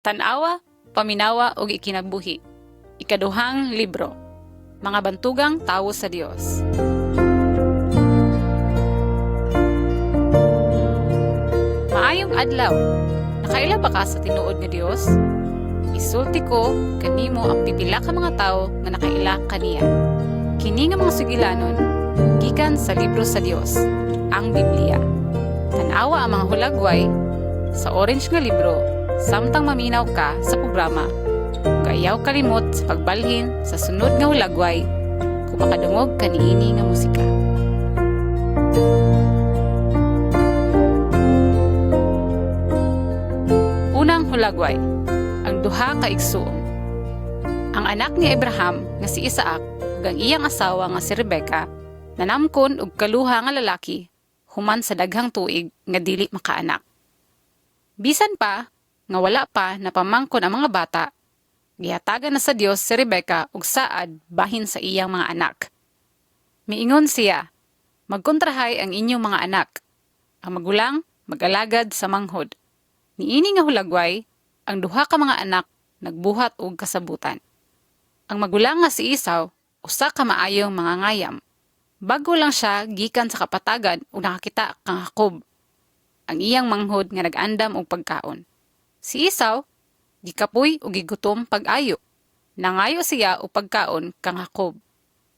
Tan-awa, paminawa ug ikinabuhi. Ikaduhang libro. Mga bantugang tawo sa Dios. Maayong adlaw. Nakaila ba ka sa tinuod nga Dios? Isulti ko kanimo ang pipila ka mga tawo nga nakaila kaniya. Kini nga mga sugilanon gikan sa libro sa Dios, ang Biblia. Tan-awa ang mga hulagway sa orange nga libro samtang maminaw ka sa programa. Kayaw kalimot sa pagbalhin sa sunod nga hulagway kung makadungog kaniini nga musika. Unang hulagway, ang duha ka igsuon. Ang anak ni Abraham nga si Isaac ug ang iyang asawa nga si Rebecca nanamkon og kaluha nga lalaki human sa daghang tuig nga dili makaanak. Bisan pa nga wala pa napamangkon ang mga bata, gihatagan na sa Dios si Rebecca og saad bahin sa iyang mga anak. Miingon siya, magkontrahay ang inyong mga anak. Ang magulang mag-alagad sa manghod. Niini nga hulagway, ang duha ka mga anak nagbuhat og kasabutan. Ang magulang nga si Esau, usa ka maayong mga ngayam. Bago lang siya gikan sa kapatagan ug nakakita kang Jacob, ang iyang manghod nga nag-andam og pagkaon. Si Esau gikapoy ug gigutom pag-ayo. Nangayo siya og pagkaon kang Jacob.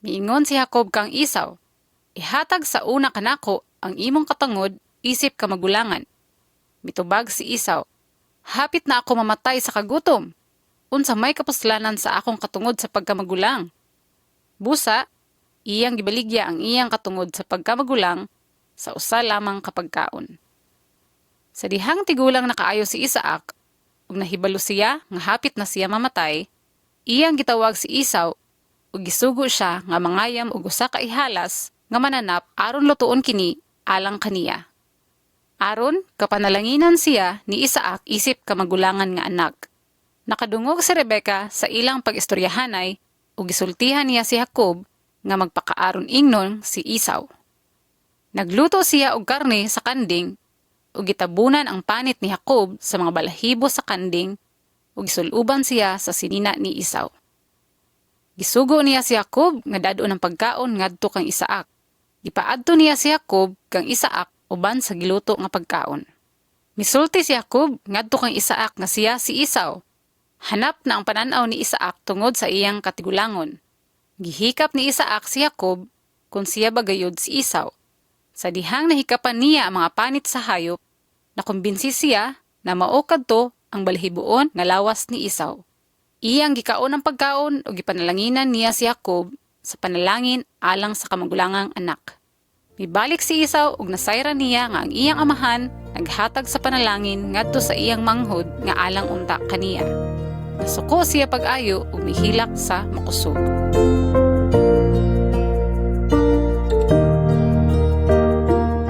Miingon si Jacob kang Esau, ihatag sa una kanako ang imong katangod isip ka magulangan. Mitubag si Esau, hapit na ako mamatay sa kagutom. Unsa may kapuslanan sa akong katungod sa pagkamagulang? Busa, iyang gibaligya ang iyang katungod sa pagkamagulang sa usa lamang kapagkaon. Sa dihang tigulang nakaayo si Isaac, ug nahibalo siya nga hapit na siya mamatay, iyang gitawag si Esau ug gisugo siya nga mangayam og usa ka ihalas nga mananap aron lutuon kini alang kaniya. Aron kapanalanginan siya ni Isaac isip kamagulangan nga anak. Nakadungog si Rebecca sa ilang pag-istoryahanay ug gisultihan niya si Jacob nga magpakaaron ingnon si Esau. Nagluto siya og karne sa kanding ug gitabunan ang panit ni Jacob sa mga balahibo sa kanding ug gisuluban siya sa sinina ni Esau. Gisugo niya si Jacob nga dadon ng pagkaon ngadto kang Isaac. Gipaadto niya si Jacob kang Isaac uban sa giluto nga pagkaon. Misulti si Jacob ngadto kang Isaac nga siya si Esau. Hanap na ang pananaw ni Isaac tungod sa iyang katigulangon. Gihikap ni Isaac si Jacob kung siya bagayod si Esau. Sa dihang nahikapan niya ang mga panit sa hayop, nakumbinsi siya na mao kadto ang balahiboon nga lawas ni Esau. Iyang gikaon ang pagkaon o gipanalanginan niya si Jacob sa panalangin alang sa kamagulangang anak. Mibalik si Esau ug nasayra niya nga ang iyang amahan naghatag sa panalangin ngadto sa iyang manghod nga alang unta kaniya. Nasuko siya pag-ayo ug mihilak sa makusog.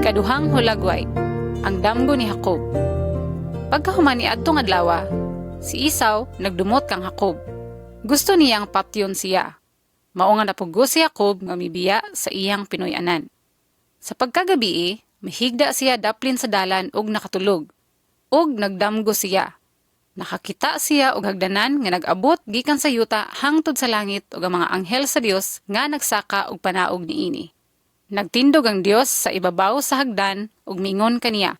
Kaduhang hulagway, ang damgo ni Jacob. Pagkahuman ni adtong adlaw, si Esau nagdumot kang Jacob. Gusto niyang patyon siya. Mao nga napugo si Jacob nga mibiya sa iyang Pinoy-anan. Sa pagkagabi, mahigda siya daplin sa dalan ug nakatulog. Ug nagdamgo siya. Nakakita siya og hagdanan nga nag-abot gikan sa yuta hangtod sa langit ug ang mga anghel sa Dios nga nagsaka og panaog niini. Nagtindog ang Dios sa ibabaw sa hagdan ug mingon kaniya,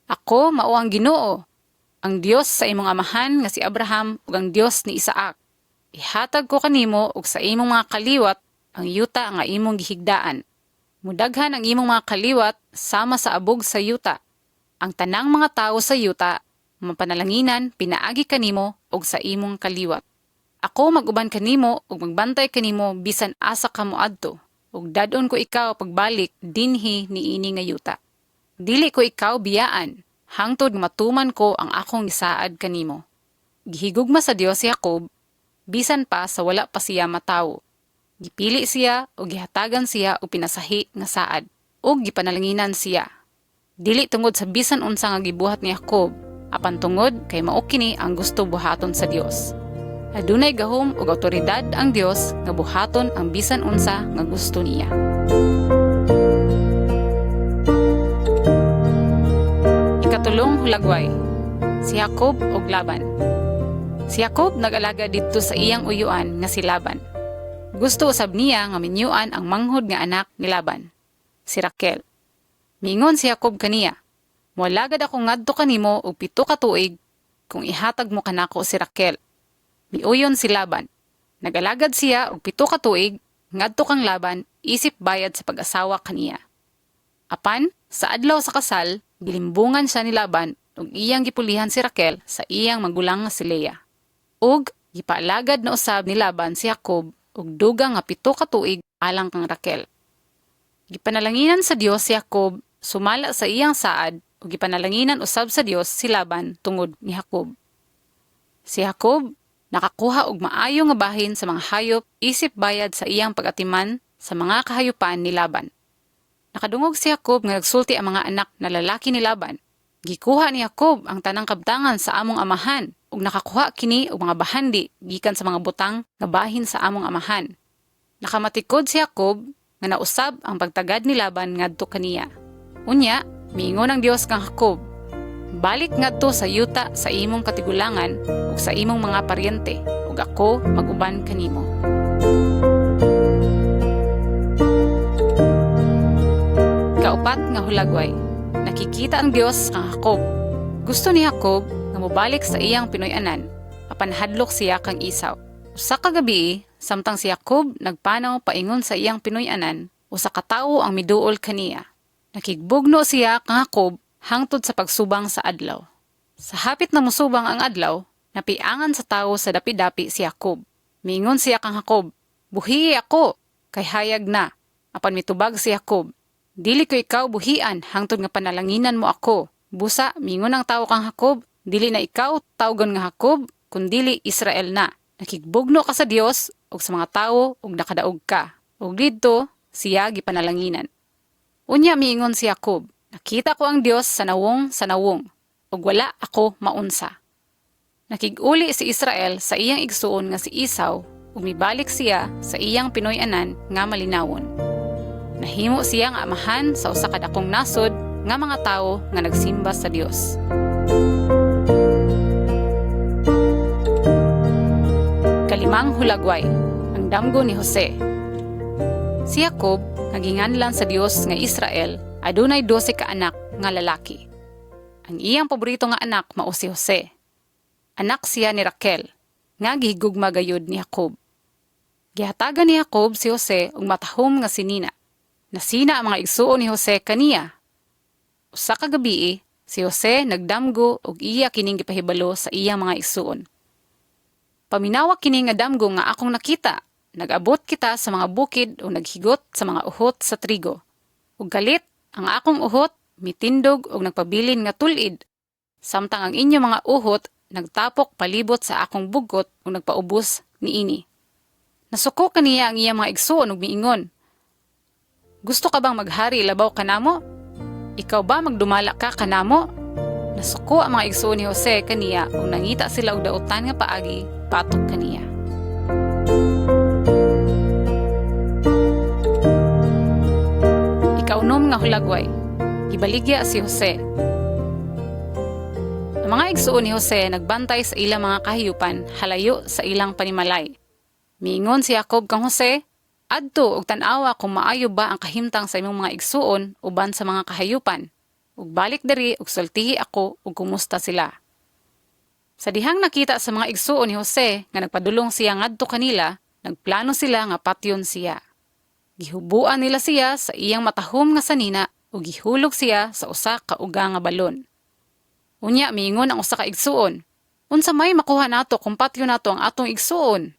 "Ako mao ang Ginoo, ang Dios sa imong amahan nga si Abraham ug ang Dios ni Isaac. Ihatag ko kanimo ug sa imong mga kaliwat ang yuta nga imong gihigdaan. Mudaghan ang imong mga kaliwat sama sa abog sa yuta. Ang tanang mga tawo sa yuta mapanalanginan pinaagi kanimo ug sa imong kaliwat. Ako maguban kanimo ug magbantay kanimo bisan asa ka moadto. Ug dadon ko ikaw pagbalik dinhi niini nga yuta. Dili ko ikaw biyaan, hangtod matuman ko ang akong gisaad kanimo." Gihigugma sa Dios si Jacob, bisan pa sa wala pa siya matawo. Gipili siya o gihatagan siya o pinasahi nga saad, o gipanalanginan siya. Dili tungod sa bisan unsa nga gibuhat ni Jacob, apan tungod kay mao kini ang gusto buhaton sa Dios. Adunay gahom ug awtoridad ang Dios nga buhaton ang bisan unsa nga gusto niya. Ikatulong hulagway, si Jacob ug Laban. Si Jacob nag-alaga didto sa iyang uyuan nga si Laban. Gusto usab niya nga minyuan ang manghod nga anak ni Laban, si Raquel. Miingon si Jacob kaniya, "Moalagad ako ngadto kanimo og 7 ka tuig kung ihatag mo kanako si Raquel." Miuyon si Laban. Nagalagad siya og 7 ka tuig ngadto kang Laban isip bayad sa pag-asawa kaniya. Apan sa adlaw sa kasal, gilimbungan siya ni Laban ug iyang gipulihan si Raquel sa iyang magulang nga si Leah. Ug gipaalagad na usab ni Laban si Jacob ug dugang nga 7 ka tuig alang kang Raquel. Gipanalanginan sa Dios si Jacob sumala sa iyang saad ug gipanalanginan usab sa Dios si Laban tungod ni Jacob. Si Jacob nakakuha og maayo nga bahin sa mga hayop isip bayad sa iyang pag-atiman sa mga kahayupan ni Laban. Nakadungog si Jacob nga nagsulti ang mga anak na lalaki ni Laban. Gikuha ni Jacob ang tanang kabtangan sa among amahan ug nakakuha kini og mga bahandi gikan sa mga butang nga bahin sa among amahan. Nakamatikod si Jacob nga nausab ang pagtagad ni Laban ngadto kaniya. Unya, miingon ang Dios kang Jacob, "Balik ngadto sa yuta sa imong katigulangan ug sa imong mga paryente ug ako mag-uban kanimo." Kaupat nga hulagway. Nakikita ang Dios kang Jacob. Gusto ni Jacob nga mobalik sa iyang Pinoy-anan apan hadlok siya kang Esau. Usa ka gabi, samtang si Jacob nagpanaw paingon sa iyang Pinoy-anan, usa ka tawo ang miduol kaniya. Nakigbugno siya kang Jacob hangtod sa pagsubang sa adlaw. Sa hapit na musubang ang adlaw, napiangan sa tawo sa dapi-dapi si Jacob. Miingon siya kang Jacob, "Buhi ako, kay hayag na." Apan mitubag si Jacob, "Dili ko ikaw buhian hangtod nga panalanginan mo ako." Busa, miingon ang tawo kang Jacob, "Dili na ikaw tawgon nga Jacob, kundili Israel na." Nakigbugno ka sa Dios ug sa mga tawo ug nakadaog ka. Ug didto siya gipanalanginan. Unya miingon si Jacob, "Nakita ko ang Dios sa nawong ug wala ako maunsa." Nakig-uli si Israel sa iyang igsuon nga si Esau ug mibalik siya sa iyang Pinoy-anan nga malinawon. Nahimo siya nga amahan sa usa ka dakong nasod nga mga tawo nga nagsimba sa Dios. Kalimang hulagway, ang damgo ni Jose. Si Jacob naginganlan sa Dios nga Israel adunay 12 ka anak nga lalaki. Ang iyang paborito nga anak mao si Jose. Anak siya ni Raquel, nga gihigugma gayud ni Jacob. Gihatagan ni Jacob si Jose og matahom nga sinina. Nasina ang mga igsuon ni Jose kaniya. Usa ka gabi, si Jose nagdamgo og iya kining gipahibalo sa iyang mga igsuon. "Paminawa kini nga damgo nga akong nakita. Nag-abot kita sa mga bukid o naghigot sa mga uhot sa trigo. Ug galit ang akong uhot mitindog og nagpabilin nga tulid. Samtang ang inyo mga uhot nagtapok palibot sa akong bugot ug nagpaubos niini." Nasuko kaniya ang iyang mga igsuon ug miingon, "Gusto ka bang maghari labaw kanamo? Ikaw ba magdumala ka kanamo?" Nasuko ang mga igsuon ni Jose kaniya ug nangita sila og dautan nga paagi patok kaniya. Ikaunom nga hulagway. Gibaligya si Jose. Ang mga igsuon ni Jose nagbantay sa ilang mga kahiyupan halayo sa ilang panimalay. Miingon si Jacob kang Jose, "Adto og tan-awa kung maayo ba ang kahimtang sa imong mga igsuon uban sa mga kahayupan. Ug balik diri ug sultihi ako ug kumusta sila." Sa dihang nakita sa mga igsuon ni Jose nga nagpadulong siya ngadto kanila, nagplano sila nga patyon siya. Gihubuan nila siya sa iyang matahom nga sanina ug gihulog siya sa usa ka uga nga balon. Unya miingon ang usa ka igsuon, "Unsa may makuha nato kung patyon nato ang atong igsuon?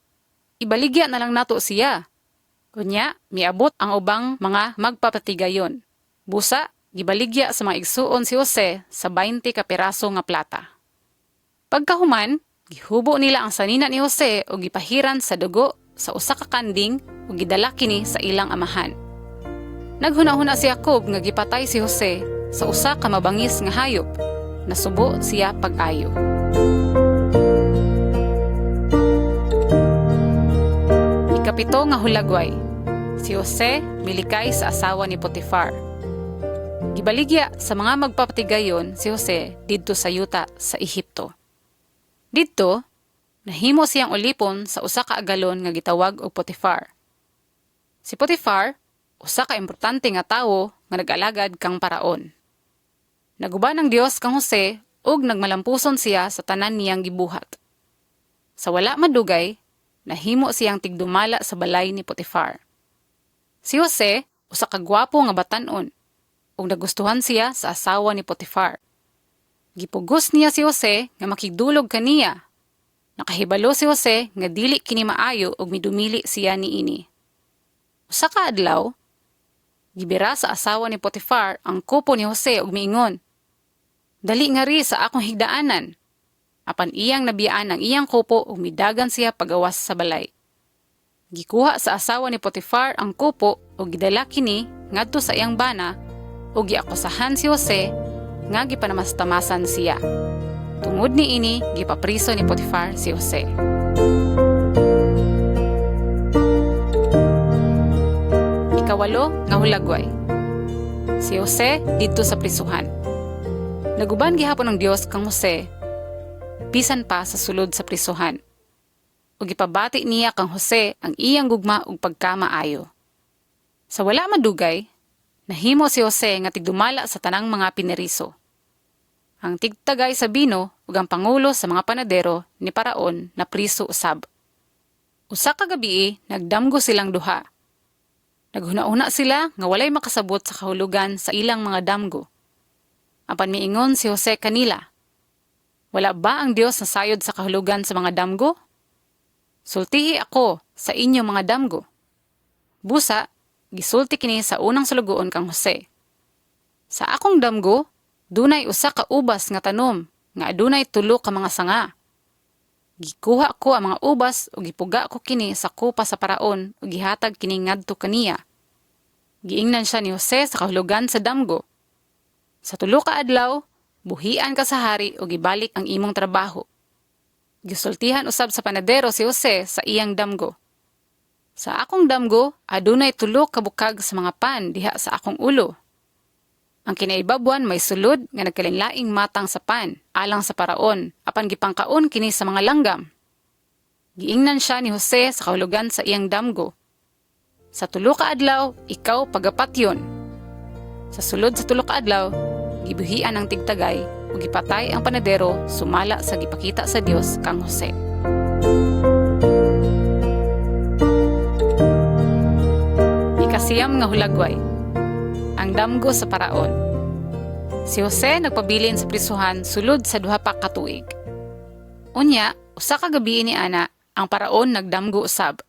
Ibaligya na lang nato siya." Unya miabot ang ubang mga magpapatigayon. Busa, gibaligya sa mga igsuon si Jose sa 20 ka piraso nga plata. Pagkahuman, gihubo nila ang sanina ni Jose o gipahiran sa dugo sa usa ka kanding ug gidala kini sa ilang amahan. Naghuna-huna si Jacob nga gipatay si Jose sa usa ka mabangis nga hayop. Nasubo siya pag-ayo. Ikapito nga hulagway. Si Jose milikay sa asawa ni Potifar. Gibaligya sa mga magpapatigayon si Jose didto sa yuta sa Ehipto. Didto, nahimo siyang ulipon sa usa ka agalon nga gitawag og Potifar. Si Potifar, usa ka importante nga tawo nga nag-alagad kang paraon. Naguban ng Dios kang Jose ug nagmalampuson siya sa tanan niyang gibuhat. Sa wala madugay, nahimo siyang tigdumala sa balay ni Potifar. Si Jose, usa ka gwapo nga batan-on, ug nagustuhan siya sa asawa ni Potifar. Gipugos niya si Jose nga makigdulog kaniya. Nakahibalo si Jose nga dili kini maayo ug midumili siya niini. Usa ka adlaw, gibira sa asawa ni Potifar ang kupo ni Jose ug miingon, "Dali nga ri sa akong higdaanan." Apan iyang nabiyaan ang iyang kupo ug midagan siya pagawas sa balay. Gikuha sa asawa ni Potifar ang kupo ug gidala kini ngadto sa iyang bana ug giakusahan si Jose nga gipanamastamasan siya. Tungod niini, gipapriso ni Potifar si Jose. Ikawalo nga hulagway. Si Jose didto sa prisuhan. Naguban gihapon ng Dios kang Jose, bisan pa sa sulod sa prisuhan. Ug gipabati niya kang Jose ang iyang gugma ug pagkamaayo. Sa wala madugay, nahimo si Jose nga tigdumala sa tanang mga pineriso. Ang tigtagay sa bino ug ang pangulo sa mga panadero ni Paraon na priso usab. Usa ka gabii nagdamgo silang duha. Naghuna-una sila nga walay makasabot sa kahulugan sa ilang mga damgo. Apan miingon si Jose kanila, "Wala ba ang Dios na sayod sa kahulugan sa mga damgo? Sultihi ako sa inyong mga damgo." Busa, gisulti kini sa unang sulugoon kang Jose. "Sa akong damgo, dunay usa ka ubas nga tanom, nga adunay tulo ka mga sanga. Gikuha ko ang mga ubas ug gipuga ko kini sa kupa sa Paraon ug gihatag kini ngadto kaniya." Giingnan siya ni Jose sa kahulugan sa damgo. "Sa tulo ka adlaw, buhian ka sa hari ug gibalik ang imong trabaho." Gisultihan usab sa panadero si Jose sa iyang damgo. "Sa akong damgo, adunay tulo ka bukag sa mga pan diha sa akong ulo. Ang kinaibabuan may sulod nga nagkalinlaing matang sa pan, alang sa Paraon, apan gipangkaon kini sa mga langgam." Giingnan siya ni Jose sa kahulugan sa iyang damgo. "Sa tulo ka adlaw, ikaw pagapatyon." Sa sulod sa tulo ka adlaw, gibuhian ang tigtagay ug gipatay ang panadero sumala sa gipakita sa Dios kang Jose. Ikasiyam nga hulagway. Ang damgo sa Paraon. Si Jose nagpabilin sa prisuhan sulod sa duha pa ka tuig. Unya, usa ka gabi ni ana, ang Paraon nagdamgo usab.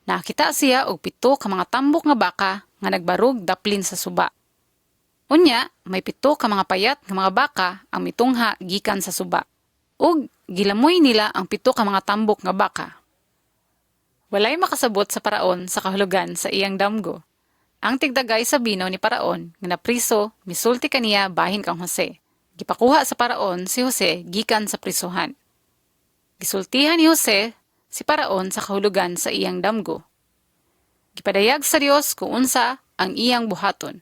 Nakita siya og 7 ka mga tambok nga baka nga nagbarog daplin sa suba. Unya, may 7 ka mga payat nga mga baka ang mitungha gikan sa suba. Ug gilamoy nila ang 7 ka mga tambok nga baka. Walay makasabot sa Paraon sa kahulugan sa iyang damgo. Ang tigdagay sa bino ni Paraon nga napriso, misulti kaniya bahin kang Jose. Gipakuha sa Paraon si Jose gikan sa prisuhan. Gisultihan ni Jose si Paraon sa kahulugan sa iyang damgo. Gipadayag sa Dios kung unsa ang iyang buhaton.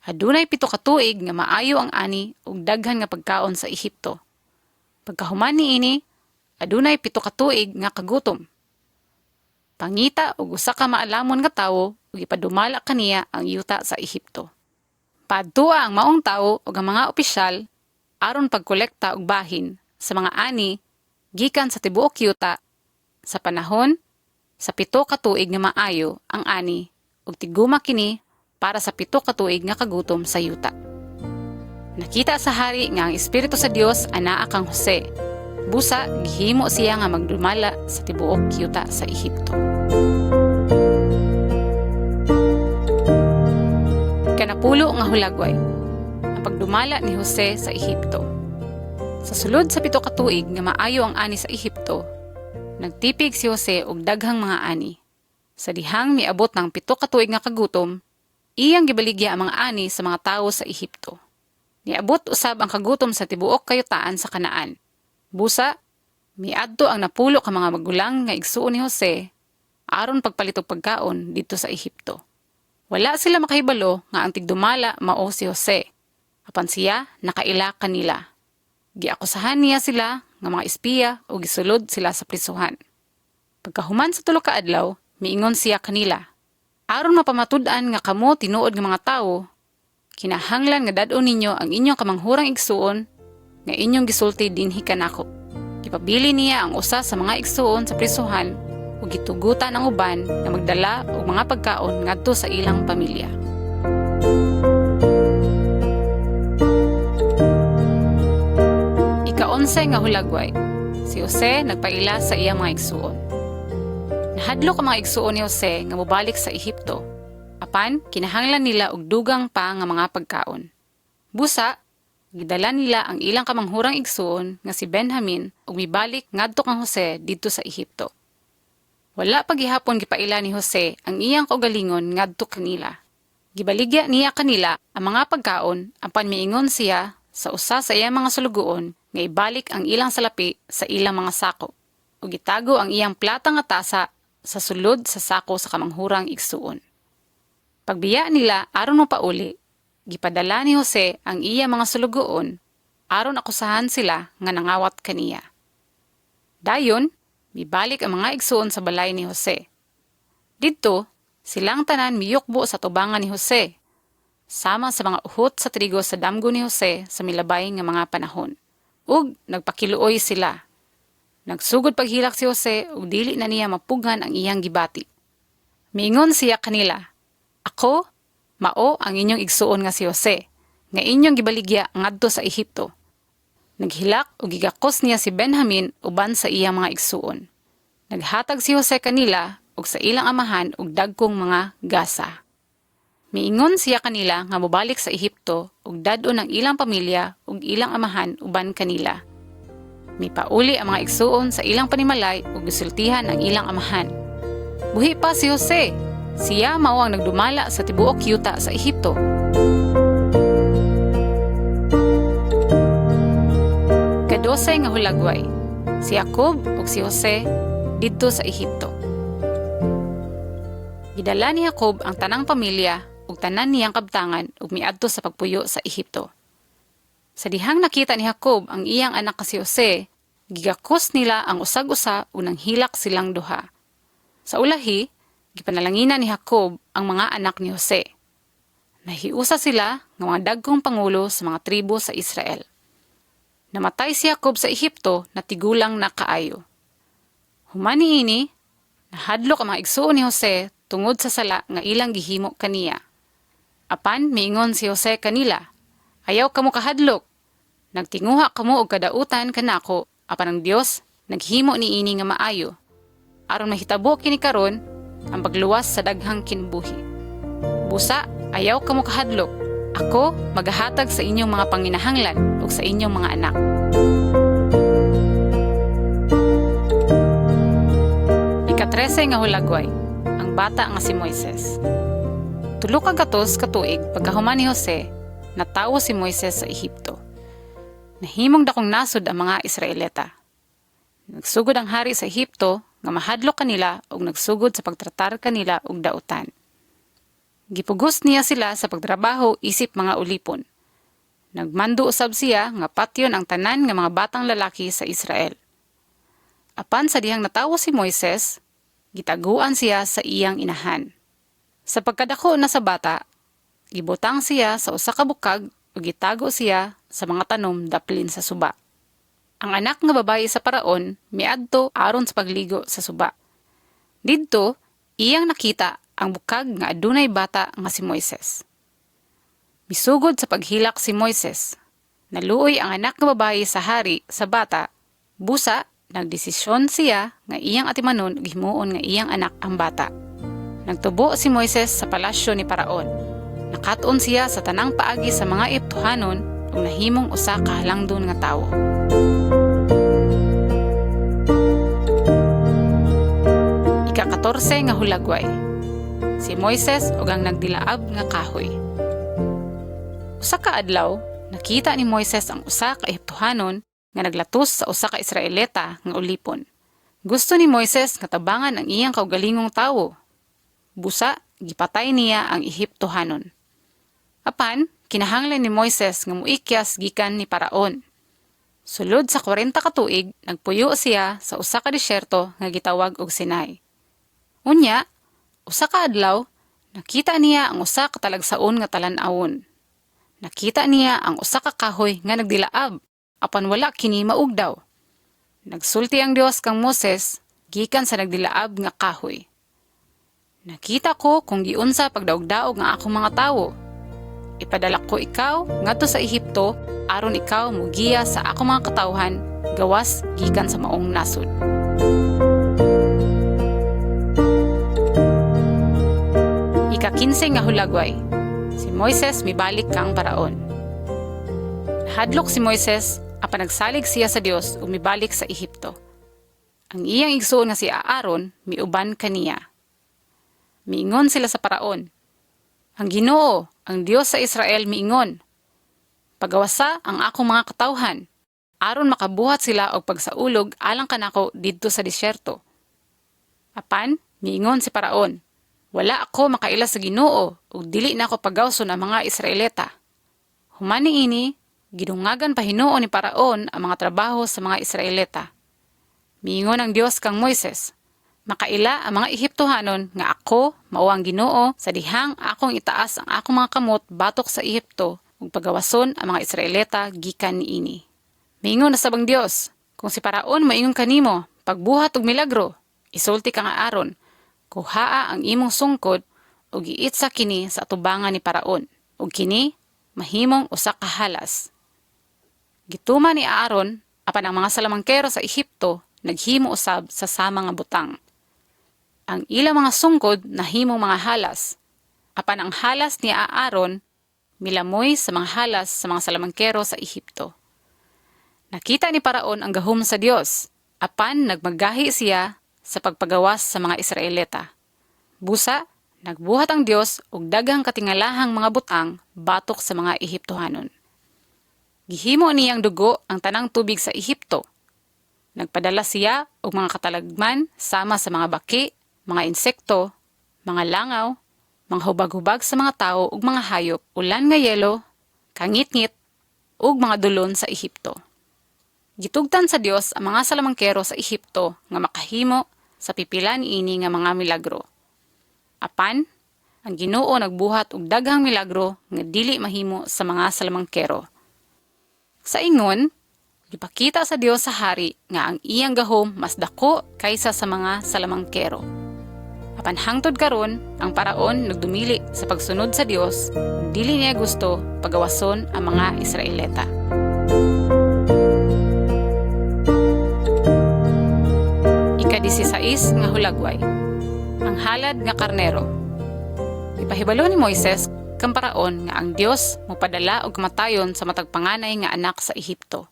Adunay 7 ka tuig nga maayo ang ani ug daghan nga pagkaon sa Ehipto. Pagkahuman niini, adunay 7 ka tuig nga kagutom. Pangita ug usa ka maalamon nga tawo ug ipadumala kaniya ang yuta sa Ehipto. Padtua ang maong tawo ug ang mga opisyal aron pagkolekta og bahin sa mga ani gikan sa tibuok yuta sa panahon sa 7 ka tuig nga maayo ang ani ug tiguma kini para sa 7 ka tuig nga kagutom sa yuta. Nakita sa hari nga ang Espiritu sa Dios anaa kang Jose. Busa gihimo siya nga magdumala sa tibuok yuta sa Ehipto. Kanapulo nga hulagway. Ang pagdumala ni Jose sa Ehipto. Sa sulod sa 7 ka tuig nga maayo ang ani sa Ehipto, nagtipig si Jose og daghang mga ani. Sa dihang miabot ng 7 ka tuig nga kagutom, iyang gibaligya ang mga ani sa mga tawo sa Ehipto. Niabot usab ang kagutom sa tibuok kayutaan sa Kanaan. Busa, miadto ang napulo ka mga magulang nga igsuon ni Jose aron pagpalit og pagkaon dito sa Ehipto. Wala sila makahibalo nga ang tigdumala mao si Jose. Apan siya nakaila kanila. Giakusahan niya sila nga mga espiya o gisulod sila sa prisuhan. Pagkahuman sa 3 ka adlaw, miingon siya kanila, aron mapamatud-an nga kamo tinuod nga mga tawo, kinahanglan nga dad-on ninyo ang inyong kamanghurang igsuon nga inyong gisulti dinhi kanako. Ipabili niya ang usa sa mga igsuon sa prisuhan ug gitugutan ang uban nga magdala og mga pagkaon ngadto sa ilang pamilya. Ika-11 nga hulagway, si Jose nagpaila sa iyang mga igsuon. Nahadlok ang mga igsuon ni Jose nga mobalik sa Ehipto. Apan kinahanglan nila og dugang pa nga mga pagkaon. Busa, gidala nila ang ilang kamanghurang igsuon nga si Benjamin ug mibalik ngadto kang Jose didto sa Ehipto. Wala pa gihapon gipaila ni Jose ang iyang kaugalingon ngadto kanila. Gibaligya niya kanila ang mga pagkaon apan miingon siya sa usa sa iyang mga sulugoon nga ibalik ang ilang salapi sa ilang mga sako ug gitago ang iyang plata nga tasa sa sulod sa sako sa kamanghurang igsuon. Pagbiya nila aron mapauli, gipadala ni Jose ang iya mga sulugoon aron akusahan sila nga nangawat kaniya. Dayon, mibalik ang mga igsuon sa balay ni Jose. Didto, silang tanan miyukbo sa tubangan ni Jose, sama sa mga uhot sa trigo sa damgo ni Jose sa milabay nga mga panahon. Ug nagpakiluoy sila. Nagsugod paghilak si Jose ug dili na niya mapughan ang iyang gibati. Miingon siya kanila, ako, mao ang inyong igsuon nga si Jose, nga inyong gibaligya ngadto sa Ehipto. Naghilak ug gigakos niya si Benjamin uban sa iyang mga igsuon. Naghatag si Jose kanila ug sa ilang amahan ug dagkong mga gasa. Miingon siya kanila nga mobalik sa Ehipto ug dad-on ang ilang pamilya ug ilang amahan uban kanila. Mipauli ang mga igsuon sa ilang panimalay ug gisultihan ang ilang amahan. Buhi pa si Jose. Siya mao ang nagdumala sa tibuok yuta sa Ehipto. Ka-12 nga hulagway, si Jacob ug si Jose didto sa Ehipto. Gidala ni Jacob ang tanang pamilya ug tanan niyang kabtangan ug miadto sa pagpuyo sa Ehipto. Sa dihang nakita ni Jacob ang iyang anak nga si Jose, gigakos nila ang usag-usa ug nanghilak silang duha. Sa ulahi, gipanalangina ni Jacob ang mga anak ni Jose. Nahiusa sila nga mga dagkong pangulo sa mga tribo sa Israel. Namatay si Jacob sa Ehipto na tigulang na kaayo. Human niini, nahadlok ang mga igsuon ni Jose tungod sa sala nga ilang gihimo kaniya. Apan miingon si Jose kanila, ayaw kamo kahadlok. Nagtinguha kamo og kadautan kanako, apan ang Dios naghimo niini nga maayo. Aron mahitabo kini karon ang pagluwas sa daghang kinabuhi. Busa, ayaw kamo kahadlok. Ako magahatag sa inyong mga panginahanglan ug sa inyong mga anak. Ika-13 nga hulagway, ang bata nga si Moises. 3 katuig pagkahuman ni Jose, natawo si Moises sa Ehipto. Nahimong dakong nasod ang mga Israelita. Nagsugod ang hari sa Ehipto nga mahadlok kanila ug nagsugod sa pagtratar kanila og dautan. Gipugos niya sila sa pagtrabaho isip mga ulipon. Nagmando usab siya nga patyon ang tanan nga mga batang lalaki sa Israel. Apan sa dihang natawo si Moises, gitaguan siya sa iyang inahan. Sa pagkadako na sa bata, gibutang siya sa usa ka bukag ug gitago siya sa mga tanom daplin sa suba. Ang anak nga babayi sa paraon miadto aron sa pagligo sa suba. Didto, iyang nakita ang bukag nga adunay bata nga si Moises. Misugod sa paghilak si Moises. Naluoy ang anak nga babayi sa hari sa bata. Busa, nagdesisyon siya nga iyang atimanon ug himuon nga iyang anak ang bata. Nagtubo si Moises sa palasyo ni Paraon. Nakaton siya sa tanang paagi sa mga Ehiptohanon ug nahimong usa ka halangdon nga tawo. Ika-14 nga hulagway, si Moises ug ang nagdilaab nga kahoy. Usa ka adlaw, nakita ni Moises ang usa ka Ehiptohanon nga naglatos sa usa ka Israelita nga ulipon. Gusto ni Moises nga tabangan ang iyang kaugalingong tawo. Busa, gipatay niya ang Ehiptohanon. Apan, kinahanglan ni Moises nga muikyas gikan ni Paraon. Sulod sa 40 ka tuig, nagpuyo siya sa usa ka disyerto nga gitawag og Sinai. Unya, usa ka adlaw, nakita niya ang usa ka talagsaon nga talan-awon. Nakita niya ang usa ka kahoy nga nagdilaab, apan wala kini maugdaw. Nagsulti ang Dios kang Moses gikan sa nagdilaab nga kahoy. Nakita ko kung giunsa pagdaog-daog nga akong mga tawo. Ipadala ko ikaw ngadto sa Ehipto aron ikaw mugiya sa akong mga katawhan gawas gikan sa maong nasod. Ika-15 nga hulagway. Si Moises mibalik kang paraon. Hadlok si Moises apan nagsalig siya sa Dios ug mibalik sa Ehipto. Ang iyang igsoon nga si Aaron miuban kaniya. Miingon sila sa paraon. Ang Ginoo, ang Dios sa Israel miingon. Pagawasa ang akong mga katawhan aron makabuhat sila og pagsaulog alang kanako didto sa disyerto. Apan miingon si paraon. Wala ako makaila sa Ginoo ug dili na ako pagawson ang mga Israelita. Human niini, gidungagan pa Hinuo ni Paraon ang mga trabaho sa mga Israelita. Miingon ang Dios kang Moises, makaila ang mga Ehiptohanon nga ako mao ang Ginoo sa dihang akong itaas ang akong mga kamot batok sa Ehipto ug pagawason ang mga Israelita gikan niini. Miingon na sabang Dios, kung si Paraon maingon kanimo pagbuhat og milagro, isulti ka nga Aaron, kuhaa ang imong sungkod ug giitsa kini sa atubangan ni Paraon ug kini mahimong usa ka halas. Gituman ni Aaron apan ang mga salamangkero sa Ehipto naghimo usab sa sama nga butang. Ang ilang mga sungkod nahimong mga halas. Apan ang halas ni Aaron milamoy sa mga halas sa mga salamangkero sa Ehipto. Nakita ni Paraon ang gahom sa Dios, apan nagmagahi siya sa pagpagawas sa mga Israelita. Busa, nagbuhat ang Dios og daghang katingalahang mga butang batok sa mga Ehiptohanon. Gihimo niyang dugo ang tanang tubig sa Ehipto. Nagpadala siya og mga katalagman sama sa mga baki, mga insekto, mga langaw, mga hubag-hubag sa mga tao ug mga hayop, ulan nga yelo, kangit-ngit, ug mga dulon sa Ehipto. Gitugtan sa Dios ang mga salamangkero sa Ehipto nga makahimo sa pipila niini nga mga milagro. Apan, ang Ginoo nagbuhat og daghang milagro nga dili mahimo sa mga salamangkero. Sa ingon, gipakita sa Dios sa hari nga ang iyang gahom mas dako kaysa sa mga salamangkero. Apan hangtod karon, ang Paraon nagdumili sa pagsunod sa Dios, dili niya gusto pagawason ang mga Israelita. Ika-16 nga hulagway. Ang halad nga karnero. Ipahibalo ni Moises kang Paraon nga ang Dios mopadala og kamatayon sa matag panganay nga anak sa Ehipto.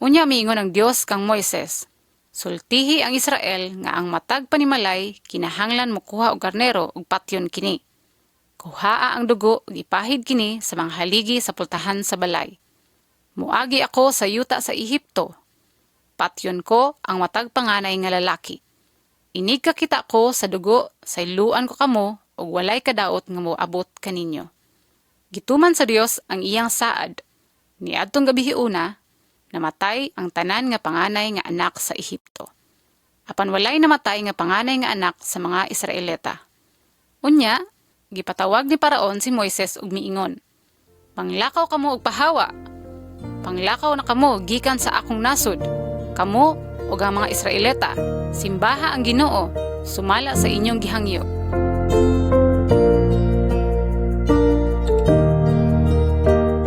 Unya miingon ang Dios kang Moises, sultihi ang Israel nga ang matag panimalay kinahanglan mokuha og karnero ug patyon kini. Kuhaa ang dugo ug ipahid kini sa mga haligi sa pultahan sa balay. Muagi ako sa yuta sa Ehipto. Patyon ko ang matag panganay nga lalaki. Inig ka kita ko sa dugo, sa iluan ko kamo ug walay kadaot nga moabot kaninyo. Gituman sa Dios ang iyang saad. Niadtong gabihiuna, namatay ang tanan nga panganay nga anak sa Ehipto. Apan walay namatay nga panganay nga anak sa mga Israelita. Unya, gipatawag ni Paraon si Moises ug miingon, panglakaw kamo og pahawa. Panglakaw na kamo gikan sa akong nasod. Kamo ug ang mga Israelita, simbaha ang Ginoo, sumala sa inyong gihangyo.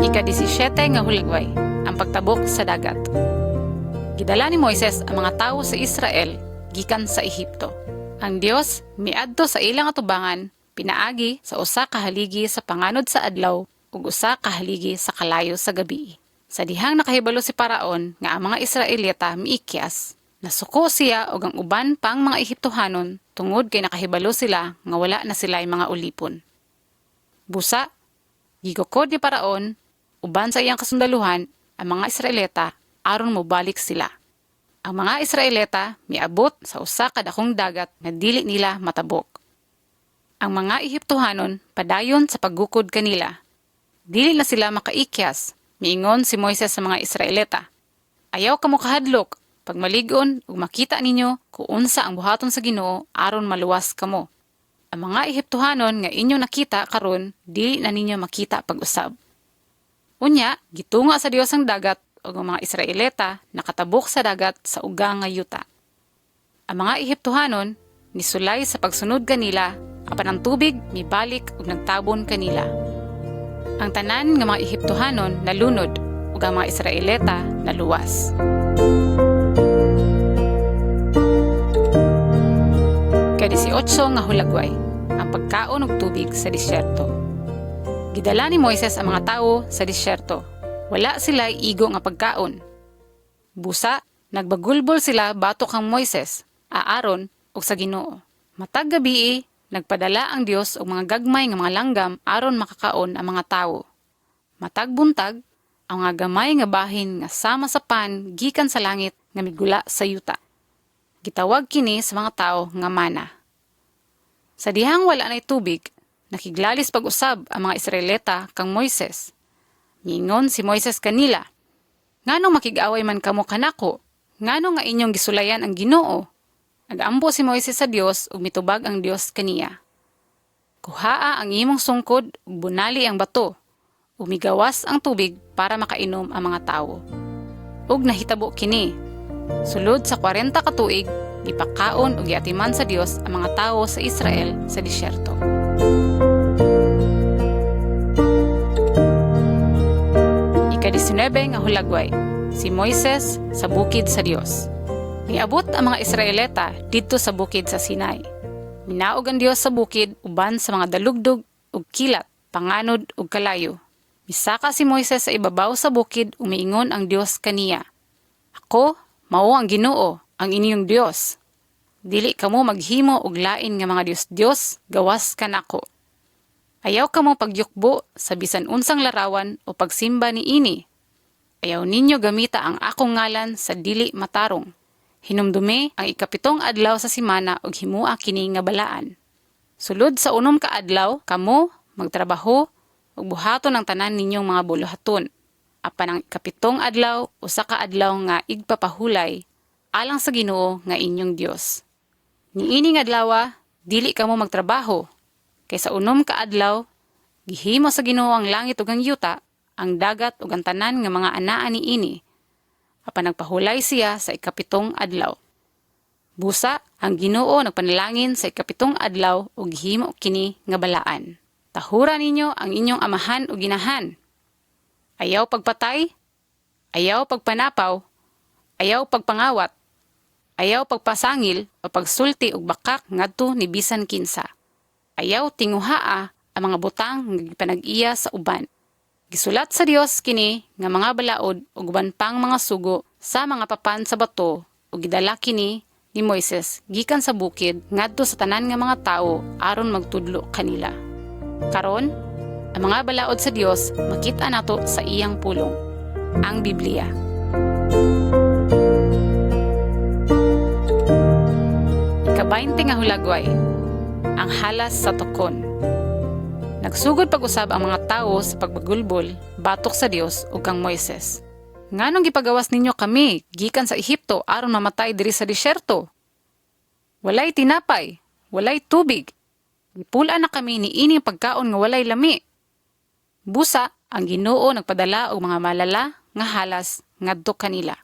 Ika-17 nga hulagway, ang pagtabok sa dagat. Gidala ni Moises ang mga tawo sa Israel gikan sa Ehipto. Ang Dios miadto sa ilang atubangan, pinaagi sa usa ka haligi sa panganod sa adlaw ug usa ka haligi sa kalayo sa gabi. Sa dihang nakahibalo si Paraon nga ang mga Israelita miikyas, nasuko siya og ang uban pang mga Ehiptohanon tungod kay nakahibalo sila nga wala na sila'y mga ulipon. Busa, gigukod ni Paraon uban sa iyang kasundaluhan ang mga Israelita aron mobalik sila. Ang mga Israelita miabot sa usa ka dakong dagat nga dili nila matabok. Ang mga Ehiptohanon padayon sa paggukod kanila. Dili na sila makaikyas, miingon si Moises sa mga Israelita. Ayaw kamo kahadlok pag maligon ug makita ninyo kung unsa ang buhaton sa Ginoo aron maluwas kamo. Ang mga Ehiptohanon nga inyong nakita karon dili na ninyo makita pag-usab. Unya, gitunga sa Dios ang dagat ug ang mga Israelita nakatabok sa dagat sa ugang nga yuta. Ang mga Ehiptohanon nisulay sa pagsunod kanila apan ang tubig mibalik ug nagtabon kanila. Ang tanan nga mga Ehiptohanon nalunod ug ang mga Israelita naluwas. Ka-18 nga hulagway, ang pagkaon og tubig sa disyerto. Gidala ni Moises ang mga tawo sa disyerto. Wala sila igo nga pagkaon. Busa, nagbagulbol sila batok kang Moises, Aaron ug sa Ginoo. Matag gabii, nagpadala ang Dios og mga gagmay nga mga langgam aron makakaon ang mga tawo. Matag buntag, ang mga gamay nga bahin nga sama sa pan gikan sa langit nga migula sa yuta. Gitawag kini sa mga tawo nga mana. Sa dihang wala nay tubig, nakiglalis pag-usab ang mga Israelita kang Moises. Miingon si Moises kanila, "Nganong makig-away man kamo kanako? Nganong nga inyong gisulayan ang Ginoo?" Nagampo si Moises sa Dios ug mitubag ang Dios kaniya. "Kuhaa ang imong sungkod ug bunali ang bato, ug migawas ang tubig para makainom ang mga tawo." Ug nahitabo kini. Sulod sa 40 ka tuig, gipakaon ug giatiman sa Dios ang mga tawo sa Israel sa disyerto. Ika-19 nga hulagway, si Moises sa bukid sa Dios. Niabot ang mga Israelita didto sa bukid sa Sinai. Minaog ang Dios sa bukid uban sa mga dalugdog ug kilat, panganod ug kalayo. Misaka si Moises sa ibabaw sa bukid umiingon ang Dios kaniya, "Ako, mao ang Ginoo, ang inyong Dios. Dili kamo maghimo og lain nga mga Dios gawas kanako. Ayaw kamo pagyukbo sa bisan unsang larawan o pagsimba niini. Ayaw ninyo gamita ang akong ngalan sa dili matarong. Hinumdumi ang ika-7 adlaw sa semana ug himua kini nga balaan. Sulod sa 6 ka adlaw, kamo magtrabaho ug buhaton ang tanan ninyong mga buluhaton. Apan ang ika-7 adlaw usa ka adlaw nga igpapahulay alang sa Ginoo nga inyong Dios. Niini nga adlaw dili kamo magtrabaho, kay sa 6 ka adlaw gihimo sa Ginoo ang langit ug ang yuta, ang dagat ug ang tanan nga mga anaa niini. Apan nagpahulay siya sa ika-7 adlaw. Busa, ang Ginoo nagpanalangin sa ika-7 adlaw ug gihimo kini nga balaan. Tahura ninyo ang inyong amahan ug inahan. Ayaw pagpatay, ayaw pagpanapaw, ayaw pagpangawat, ayaw pagpasangil o pagsulti og bakak ngadto ni bisan kinsa. Ayaw tinguhaa ang mga butang nga gipanag-iya sa uban. Gisulat sa Dios kini nga mga balaod ug uban pang mga sugo sa mga papan sa bato ug gidala kini ni Moises gikan sa bukid ngadto sa tanan nga mga tawo aron magtudlo kanila. Karon, ang mga balaod sa Dios makita nato sa iyang pulong, ang Biblia. Ika-20 nga hulagway, ang halas sa tukon. Nagsugod pag-usab ang mga tawo sa pagbagulbol batok sa Dios ug kang Moises. Nganong gipagawas ninyo kami gikan sa Ehipto aron mamatay diri sa disyerto? Walay tinapay, walay tubig. Gipula na kami ni ining pagkaon nga walay lami. Busa, ang Ginoo nagpadala og mga malala nga halas ngadto kanila.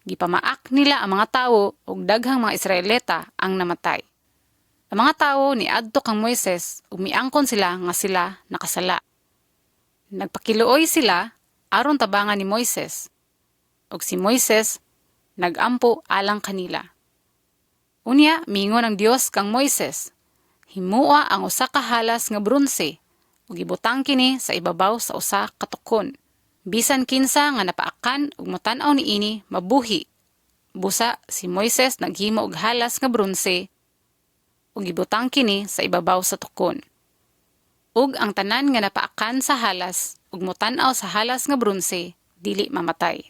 Gipamaak nila ang mga tawo ug daghang mga Israelita ang namatay. Ang mga tawo niadto kang Moises ug miangkon sila nga sila nakasala. Nagpakiluoy sila aron tabangan ni Moises. Ug si Moises nagampo alang kanila. Unya miingon ang Dios kang Moises, "Himua ang usa ka halas nga bronse ug ibutang kini sa ibabaw sa usa ka tukon. Bisan kinsa nga napaakan ug motan-aw niini mabuhi." Busa si Moises naghimo og halas nga bronse ug ibutang kini sa ibabaw sa tukon. Ug ang tanan nga napaakan sa halas ug motan-aw sa halas nga bronse dili mamatay.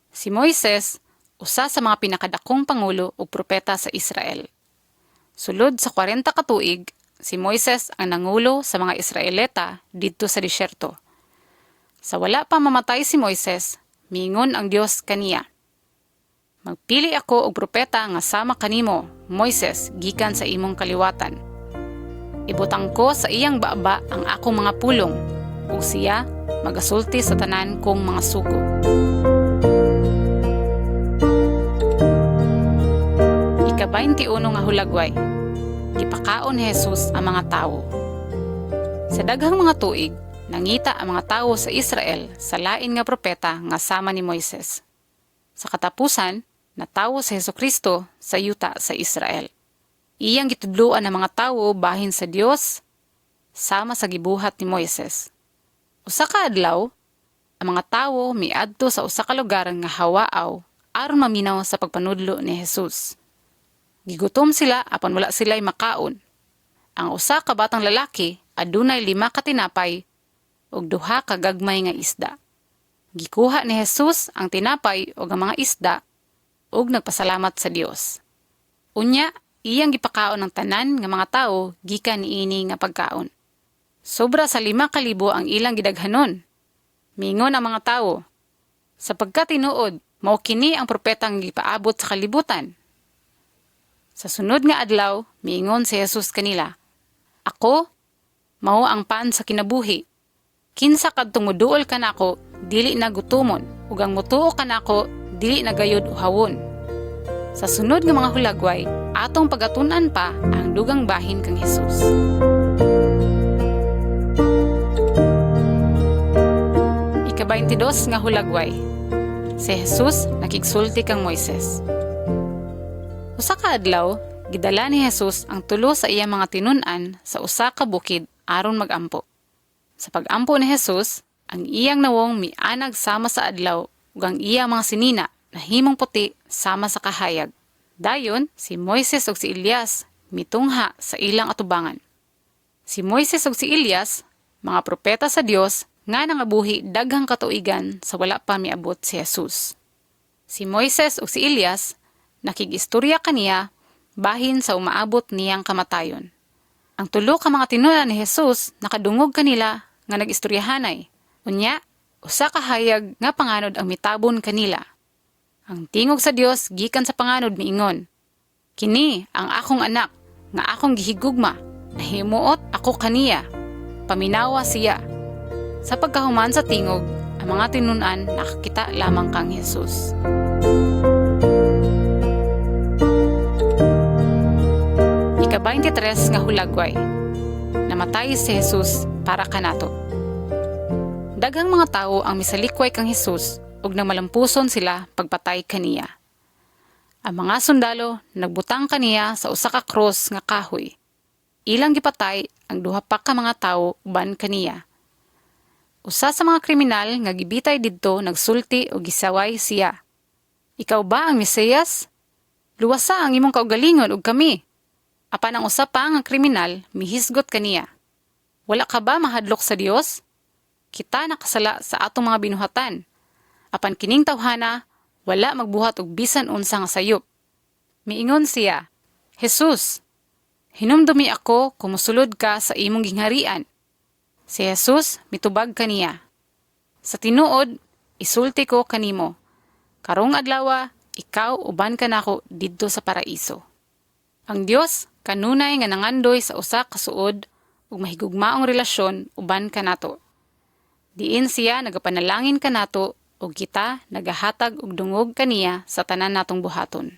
Si Moises usa sa mga pinakadakong pangulo ug propeta sa Israel. Sulod sa 40 ka tuig, si Moises ang nangulo sa mga Israelita didto sa disyerto. Sa wala pa mamatay si Moises, miingon ang Dios kaniya. Magpili ako og propeta nga sama kanimo, Moises, gikan sa imong kaliwatan. Ibutang ko sa iyang baba ang akong mga pulong, ug siya magasulti sa tanan kong mga sugo. Ika-21 nga hulagway. Gipakaon ni Jesus ang mga tawo. Sa daghang mga tuig, nangita ang mga tawo sa Israel sa lain nga propeta nga sama ni Moises. Sa katapusan, natawo si Hesukristo sa yuta sa Israel. Iyang gitudloan ang mga tawo bahin sa Dios sama sa gibuhat ni Moises. Usa ka adlaw, ang mga tawo miadto sa usa ka lugar nga hawaaw aron maminaw sa pagpanudlo ni Jesus. Gigutom sila apan wala sila'y makaon. Ang usa ka batang lalaki adunay 5 ka tinapay ug 2 ka gagmay nga isda. Gikuha ni Jesus ang tinapay ug ang mga isda ug nagpasalamat sa Dios. Unya, iyang gipakaon ang tanan nga mga tawo gikan niini nga pagkaon. Sobra sa 5,000 ang ilang gidaghanon. Mingon ang mga tawo, sapagkat tinuod, mao kini ang propetang gipaabot sa kalibutan. Sa sunod nga adlaw, miingon si Jesus kanila, Ako, mao ang pan sa kinabuhi. Kinsa kadtong moduol kanako, dili na gutumon, ug ang motuo kanako, dili na gayud uhawon. Sa sunod nga mga hulagway, atong pagatun-an pa ang dugang bahin kang Jesus. Ika-22 nga hulagway. Si Jesus nakigsulti kang Moises. Usa ka adlaw, gidala ni Jesus ang 3 sa iyang mga tinun-an sa usa ka bukid aron magampo. Sa pagampo ni Jesus, ang iyang nawong mianag sama sa adlaw ug ang iyang mga sinina na himong puti sama sa kahayag. Dayon, si Moises ug si Elias mitungha sa ilang atubangan. Si Moises ug si Elias, mga propeta sa Dios nga nangabuhi daghang katuigan sa wala pa miabot si Jesus. Si Moises ug si Elias nakigistorya kaniya bahin sa umaabot niyang kamatayon. Ang 3 ka mga tinunan ni Jesus nakadungog kanila nga nagistoryahanay. Unya, usa ka hayag nga panganod ang mitabon kanila. Ang tingog sa Dios gikan sa panganod miingon, Kini ang akong anak nga akong gihigugma, nahimuot ako kaniya, paminawa siya. Sa pagkahuman sa tingog, ang mga tinunan nakakita lamang kang Jesus. Ika-23 nga hulagway. Namatay si Jesus para kanato. Daghang mga tao ang misalikway kang Jesus ug namalampuson sila pagpatay kaniya. Ang mga sundalo nagbutang kaniya sa usa ka cross nga kahoy. Ilang gipatay ang 2 pa ka mga tawo uban kaniya. Usa sa mga kriminal nga gibitay didto nagsulti og gisaway siya. Ikaw ba ang Mesiyas? Luwasa ang imong kaugalingon ug kami. Apan ang usa pa nga kriminal mihisgot kaniya. Wala ka ba mahadlok sa Dios? Kita nakasala sa atong mga binuhatan. Apan kining tawhana, wala magbuhat og bisan unsa nga sayop. Miingon siya, Jesus, hinumdumi ako kung mosulod ka sa imong gingharian. Si Jesus mitubag kaniya. Sa tinuod, isulti ko kanimo. Karong adlaw, ikaw uban ka nako didto sa paraiso. Ang Dios kanunay nga nangandoy sa usa ka suod ug mahigugmaong relasyon uban kanato. Diin siya nagapanalangin kanato ug kita nagahatag og dungog kaniya sa tanan natong buhaton.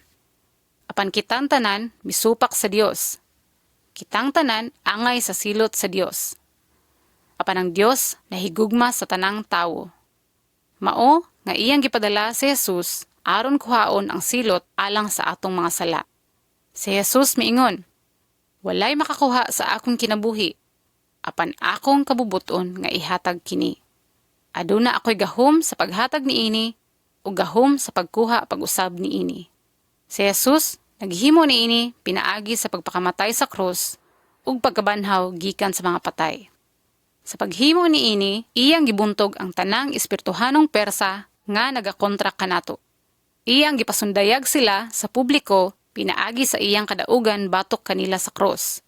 Apan kitang tanan misupak sa Dios. Kitang tanan angay sa silot sa Dios. Apan ang Dios nahigugma sa tanang tawo. Mao nga iyang gipadala si Jesus aron kuhaon ang silot alang sa atong mga sala. Si Jesus miingon, walay makakuha sa akong kinabuhi, apan akong kabubuton nga ihatag kini. Aduna ako'y gahom sa paghatag niini o gahom sa pagkuha pag-usab niini. Si Jesus naghimo niini pinaagi sa pagpakamatay sa krus ug pagkabanhaw gikan sa mga patay. Sa paghimo niini, iyang gibuntog ang tanang espirituhanong persa nga nagakontra kanato. Iyang gipasundayag sila sa publiko pinaagi sa iyang kadaugan batok kanila sa krus.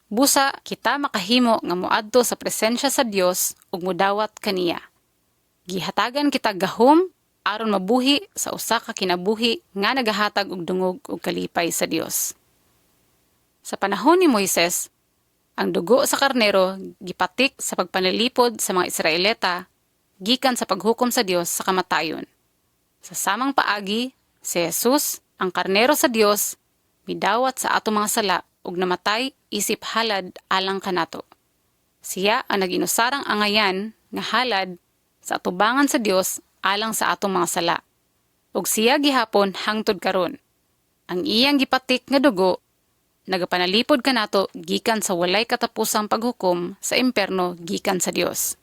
Busa kita makahimo nga moadto sa presensya sa Dios ug modawat kaniya. Gihatagan kita gahom aron mabuhi sa usa ka kinabuhi nga nagahatag og dungog ug kalipay sa Dios. Sa panahon ni Moises, ang dugo sa karnero gipatik sa pagpanalipod sa mga Israelita gikan sa paghukom sa Dios sa kamatayon. Sa samang paagi, si Jesus, ang karnero sa Dios, midawat sa atong mga sala ug namatay isip halad alang kanato. Siya ang naginusarang angayan nga halad sa atubangan sa Dios alang sa atong mga sala. Ug siya gihapon hangtod karon. Ang iyang gipatik nga dugo nagapanalipod kanato gikan sa walay katapusang paghukom sa impierno gikan sa Dios.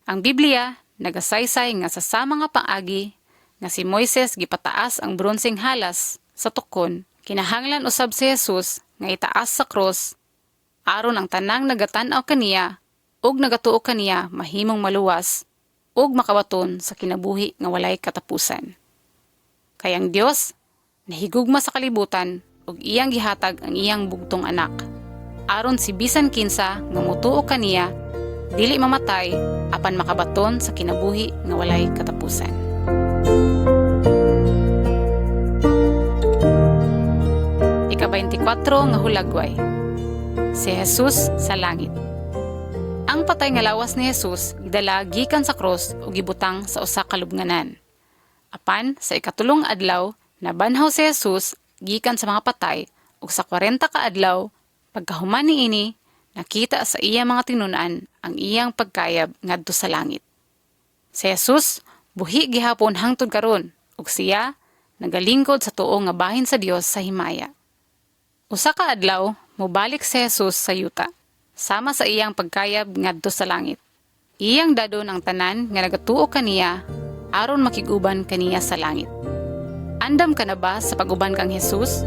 Ang Biblia nagasaysay nga sa sama nga paagi nga si Moises gipataas ang bronseng halas sa tukon, kinahanglan usab si Jesus nga itaas sa cross aron ang tanang nagatan-aw kaniya ug nagatuo kaniya mahimong maluwas ug makawaton sa kinabuhi nga walay katapusan. Kay ang Dios nahigugma sa kalibutan ug iyang gihatag ang iyang bugtong anak aron si bisan kinsa nga motuo kaniya dili mamatay apan makabaton sa kinabuhi nga walay katapusan. Ika-24 nga hulagway. Si Jesus sa langit. Ang patay nga lawas ni Jesus gidala gikan sa cross ug gibutang sa usa ka lubnganan. Apan sa ikatulong adlaw nabanhaw si Jesus gikan sa mga patay ug sa 40 ka adlaw pagkahuman niini nakita sa iyang mga tinun-an ang iyang pagkayab ngadto sa langit. Si Jesus buhi gihapon hangtod karon ug siya nagalingkod sa tuo nga bahin sa Dios sa himaya. Usa ka adlaw mobalik si Jesus sa yuta sama sa iyang pagkayab ngadto sa langit. Iyang dadon ang tanan nga nagatuo kaniya aron makiguban kaniya sa langit. Andam ka na ba sa paguban kang Jesus?